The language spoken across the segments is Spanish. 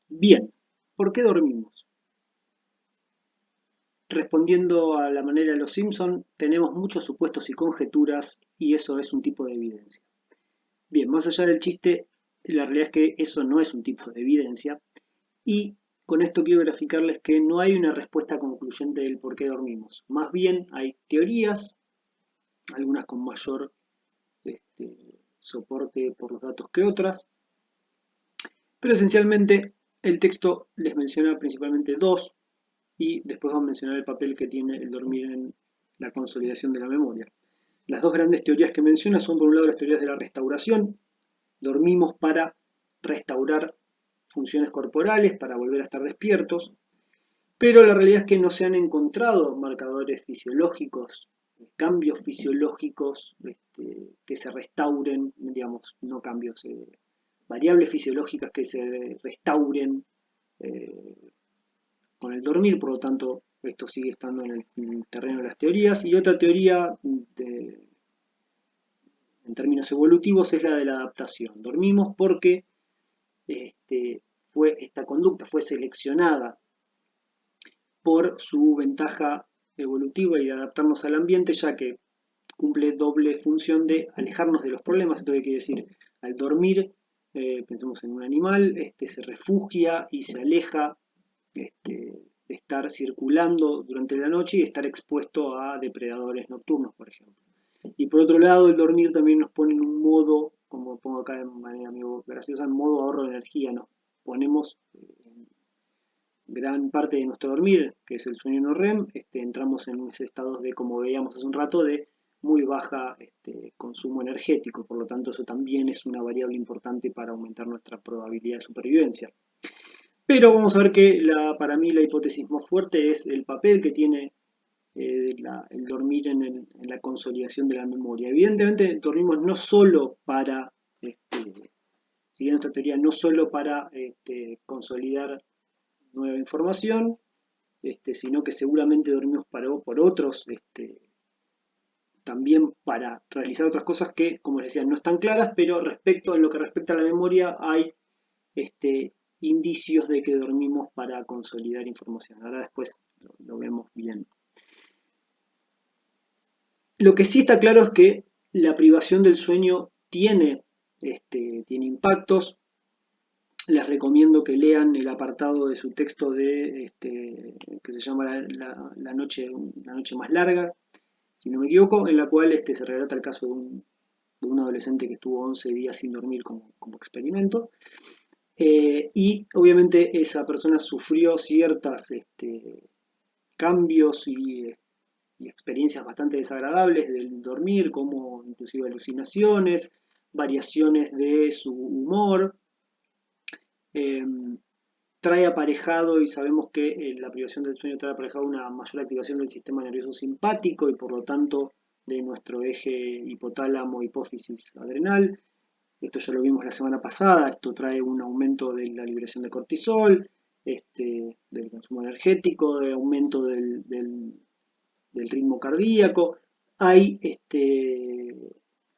Bien, ¿por qué dormimos? Respondiendo a la manera de los Simpson, tenemos muchos supuestos y conjeturas y eso es un tipo de evidencia. Bien, más allá del chiste, la realidad es que eso no es un tipo de evidencia y con esto quiero graficarles que no hay una respuesta concluyente del por qué dormimos. Más bien hay teorías, algunas con mayor soporte por los datos que otras, pero esencialmente el texto les menciona principalmente dos y después vamos a mencionar el papel que tiene el dormir en la consolidación de la memoria. Las dos grandes teorías que menciona son por un lado las teorías de la restauración, dormimos para restaurar funciones corporales, para volver a estar despiertos, pero la realidad es que no se han encontrado marcadores fisiológicos, cambios fisiológicos que se restauren, digamos, no cambios, variables fisiológicas que se restauren eh, con el dormir, por lo tanto esto sigue estando en el terreno de las teorías. Y otra teoría en términos evolutivos es la de la adaptación. Dormimos porque esta conducta fue seleccionada por su ventaja evolutiva y de adaptarnos al ambiente, ya que cumple doble función de alejarnos de los problemas. Esto quiere decir, al dormir, pensemos en un animal, se refugia y se aleja de estar circulando durante la noche y estar expuesto a depredadores nocturnos, por ejemplo. Y por otro lado, el dormir también nos pone en un modo, como pongo acá de manera muy graciosa, en modo ahorro de energía. Nos ponemos en gran parte de nuestro dormir, que es el sueño no REM, entramos en ese estado de, como veíamos hace un rato, de muy baja consumo energético. Por lo tanto, eso también es una variable importante para aumentar nuestra probabilidad de supervivencia. Pero vamos a ver que para mí la hipótesis más fuerte es el papel que tiene el dormir en la consolidación de la memoria. Evidentemente dormimos no solo para, siguiendo esta teoría, no solo para consolidar nueva información, sino que seguramente dormimos por otros, también para realizar otras cosas que, como les decía, no están claras, pero en lo que respecta a la memoria hay indicios de que dormimos para consolidar información. Ahora después lo vemos bien. Lo que sí está claro es que la privación del sueño tiene impactos. Les recomiendo que lean el apartado de su texto que se llama la noche más larga, si no me equivoco, en la cual se relata el caso de un adolescente que estuvo 11 días sin dormir como experimento. Y obviamente esa persona sufrió ciertos cambios y experiencias bastante desagradables del dormir, como inclusive alucinaciones, variaciones de su humor. Eh, Trae aparejado, y sabemos que la privación del sueño trae aparejado una mayor activación del sistema nervioso simpático y por lo tanto de nuestro eje hipotálamo, hipófisis adrenal. Esto ya lo vimos la semana pasada, esto trae un aumento de la liberación de cortisol, del consumo energético, de aumento del ritmo cardíaco. Hay que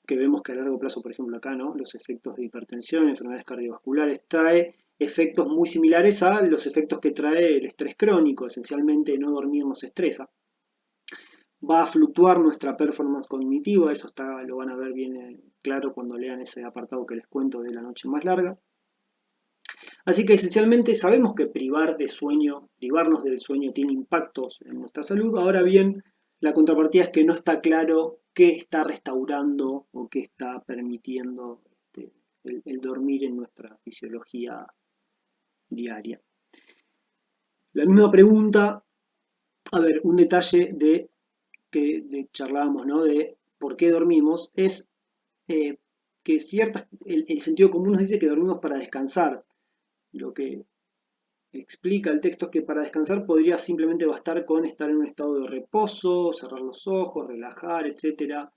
vemos que a largo plazo, por ejemplo acá, ¿no? Los efectos de hipertensión, enfermedades cardiovasculares, trae efectos muy similares a los efectos que trae el estrés crónico. Esencialmente no dormir nos estresa. Va a fluctuar nuestra performance cognitiva, eso lo van a ver bien claro cuando lean ese apartado que les cuento de la noche más larga. Así que esencialmente sabemos que privarnos del sueño tiene impactos en nuestra salud. Ahora bien, la contrapartida es que no está claro qué está restaurando o qué está permitiendo el dormir en nuestra fisiología diaria. La misma pregunta, a ver, un detalle que charlábamos, ¿no? De por qué dormimos, es eh, que el sentido común nos dice que dormimos para descansar. Lo que explica el texto es que para descansar podría simplemente bastar con estar en un estado de reposo, cerrar los ojos, relajar, etcétera.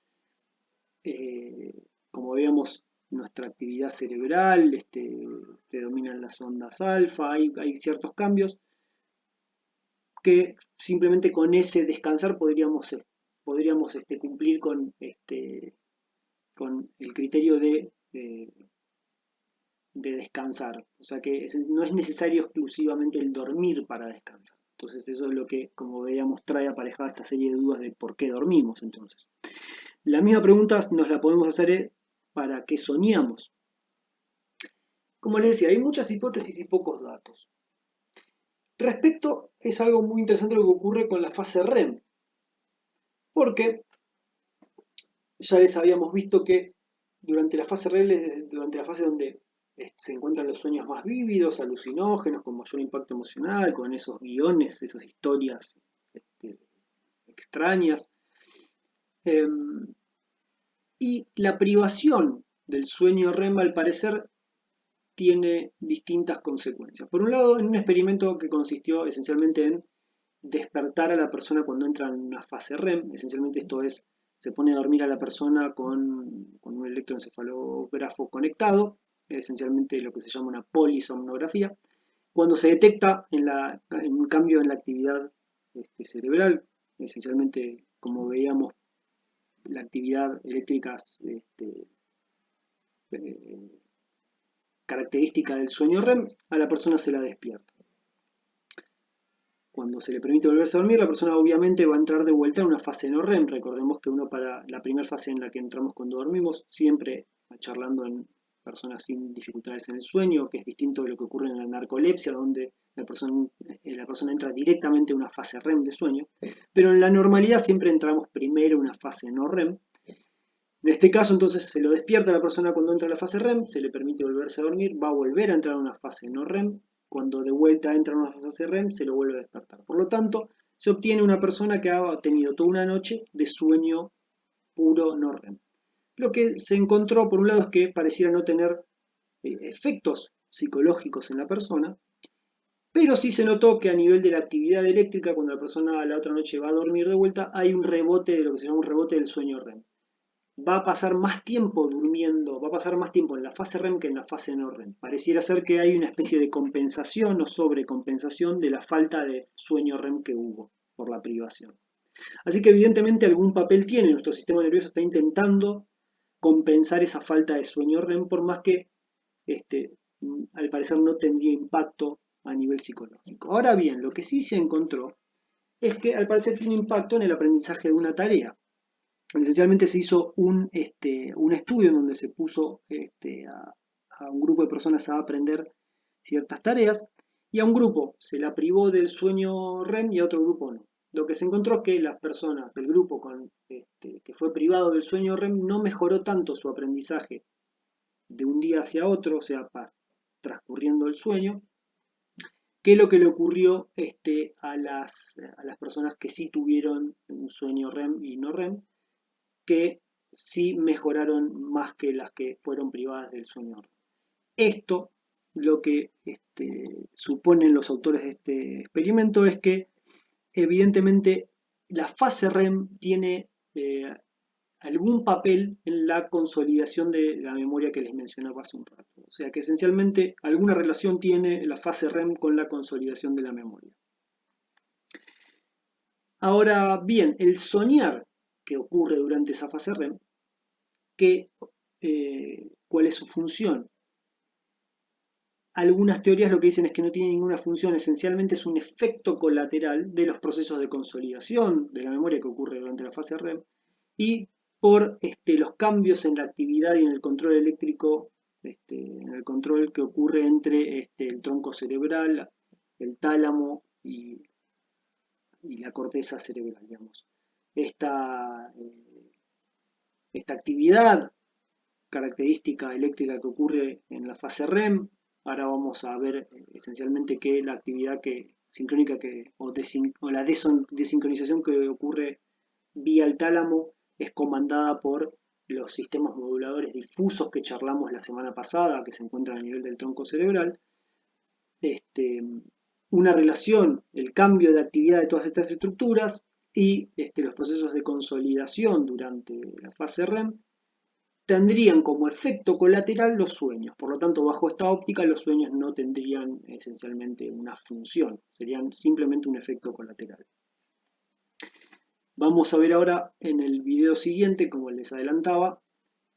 Como veíamos, nuestra actividad cerebral, predominan las ondas alfa, hay ciertos cambios que simplemente con ese descansar podríamos cumplir con el criterio de de descansar. O sea que no es necesario exclusivamente el dormir para descansar. Entonces eso es lo que, como veíamos, trae aparejada esta serie de dudas de por qué dormimos entonces. La misma pregunta nos la podemos hacer para qué soñamos. Como les decía, hay muchas hipótesis y pocos datos. Respecto, es algo muy interesante lo que ocurre con la fase REM, porque ya les habíamos visto que durante la fase REM, durante la fase donde se encuentran los sueños más vívidos, alucinógenos, con mayor impacto emocional, con esos guiones, esas historias extrañas, eh, y la privación del sueño REM al parecer tiene distintas consecuencias. Por un lado, en un experimento que consistió esencialmente en despertar a la persona cuando entra en una fase REM, esencialmente esto es, se pone a dormir a la persona con un electroencefalógrafo conectado, esencialmente lo que se llama una polisomnografía, cuando se detecta en un cambio en la actividad cerebral, esencialmente como veíamos la actividad eléctrica eh, característica del sueño REM, a la persona se la despierta. Cuando se le permite volverse a dormir, la persona obviamente va a entrar de vuelta en una fase no REM. Recordemos que uno para la primera fase en la que entramos cuando dormimos, siempre charlando en personas sin dificultades en el sueño, que es distinto de lo que ocurre en la narcolepsia, donde la persona entra directamente en una fase REM de sueño. Pero en la normalidad siempre entramos primero en una fase no REM. En este caso, entonces, se lo despierta a la persona cuando entra en la fase REM, se le permite volverse a dormir, va a volver a entrar en una fase no REM, cuando de vuelta entra en una fase REM, se lo vuelve a despertar. Por lo tanto, se obtiene una persona que ha tenido toda una noche de sueño puro no REM. Lo que se encontró, por un lado, es que pareciera no tener efectos psicológicos en la persona, pero sí se notó que a nivel de la actividad eléctrica, cuando la persona a la otra noche va a dormir de vuelta, hay un rebote de lo que se llama un rebote del sueño REM. Va a pasar más tiempo durmiendo, va a pasar más tiempo en la fase REM que en la fase no REM. Pareciera ser que hay una especie de compensación o sobrecompensación de la falta de sueño REM que hubo por la privación. Así que evidentemente algún papel tiene, nuestro sistema nervioso está intentando compensar esa falta de sueño REM, por más que al parecer no tendría impacto a nivel psicológico. Ahora bien, lo que sí se encontró es que al parecer tiene impacto en el aprendizaje de una tarea. Esencialmente se hizo un estudio en donde se puso a un grupo de personas a aprender ciertas tareas y a un grupo se la privó del sueño REM y a otro grupo no. Lo que se encontró es que las personas del grupo que fue privado del sueño REM no mejoró tanto su aprendizaje de un día hacia otro, o sea, transcurriendo el sueño, que lo que le ocurrió a las personas que sí tuvieron un sueño REM y no REM, que sí mejoraron más que las que fueron privadas del sueño REM. Esto, lo que suponen los autores de este experimento es que evidentemente la fase REM tiene algún papel en la consolidación de la memoria que les mencionaba hace un rato. O sea que esencialmente alguna relación tiene la fase REM con la consolidación de la memoria. Ahora bien, el soñar que ocurre durante esa fase REM, ¿cuál es su función? Algunas teorías lo que dicen es que no tiene ninguna función, esencialmente es un efecto colateral de los procesos de consolidación de la memoria que ocurre durante la fase REM y por los cambios en la actividad y en el control eléctrico, en el control que ocurre entre el tronco cerebral, el tálamo y la corteza cerebral, digamos. Esta actividad característica eléctrica que ocurre en la fase REM. Ahora vamos a ver esencialmente que la actividad sincrónica o la desincronización que ocurre vía el tálamo es comandada por los sistemas moduladores difusos que charlamos la semana pasada, que se encuentran a nivel del tronco cerebral. Una relación, el cambio de actividad de todas estas estructuras y los procesos de consolidación durante la fase REM tendrían como efecto colateral los sueños. Por lo tanto, bajo esta óptica, los sueños no tendrían esencialmente una función, serían simplemente un efecto colateral. Vamos a ver ahora en el video siguiente, como les adelantaba,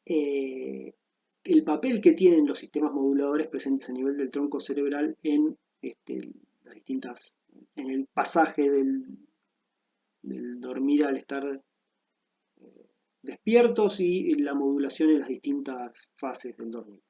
que el papel que tienen los sistemas moduladores presentes a nivel del tronco cerebral en las distintas, en el pasaje del dormir al estar despiertos y la modulación en las distintas fases del dormir.